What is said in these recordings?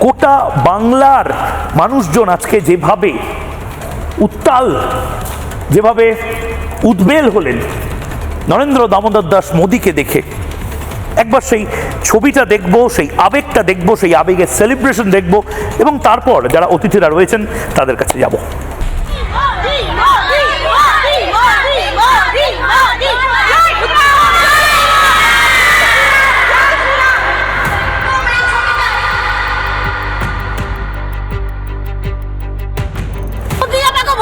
গোটা বাংলার মানুষজন আজকে যেভাবে উত্তাল, যেভাবে উদ্বেল হলেন নরেন্দ্র দামোদর দাস মোদীকে দেখে, একবার সেই ছবিটা দেখব, সেই আবেগটা দেখব, সেই আবেগের সেলিব্রেশন দেখব এবং তারপর যারা অতিথিরা রয়েছেন তাদের কাছে যাব।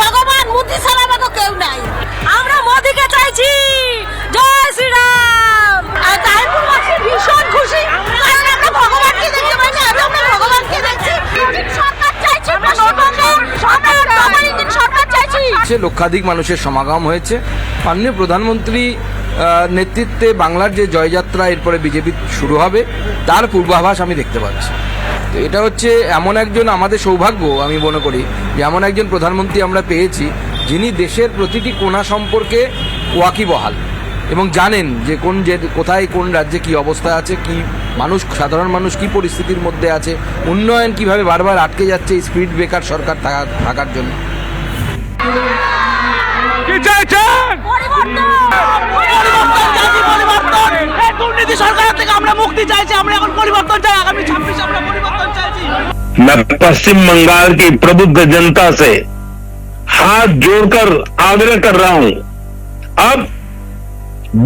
ভগবান মোদী ছাড়া আমাকে কেউ নাই, আমরা মোদীকে চাইছি। জয় শ্রীরাম। আর তারপর ভীষণ খুশি, কারণ আমরা ভগবানকে দেখতে পাই না, আমরা ভগবানকে দেখছি। সরকার চাইছি, সরকার চাইছি। লক্ষাধিক মানুষের সমাগম হয়েছে। মাননীয় প্রধানমন্ত্রী নেতৃত্বে বাংলার যে জয়যাত্রা এরপরে বিজেপি শুরু হবে তার পূর্বাভাস আমি দেখতে পাচ্ছি। তো এটা হচ্ছে এমন একজন, আমাদের সৌভাগ্য আমি মনে করি যে এমন একজন প্রধানমন্ত্রী আমরা পেয়েছি যিনি দেশের প্রতিটি কোণা সম্পর্কে ওয়াকিবহাল এবং জানেন যে কোথায় কোন রাজ্যে কি অবস্থা আছে, কি মানুষ, সাধারণ মানুষ কি পরিস্থিতির মধ্যে আছে, উন্নয়ন কিভাবে বারবার আটকে যাচ্ছে এই স্পিড ব্রেকার সরকার থাকার জন্য। मैं पश्चिम बंगाल की प्रबुद्ध जनता से हाथ जोड़कर आग्रह कर रहा हूं, अब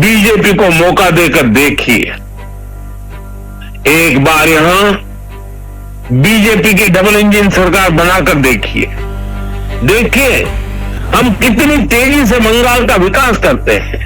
बीजेपी को मौका देकर देखिए। एक बार यहां बीजेपी की डबल इंजन सरकार बनाकर देखिए। देखिए हम कितनी तेजी से बंगाल का विकास करते हैं।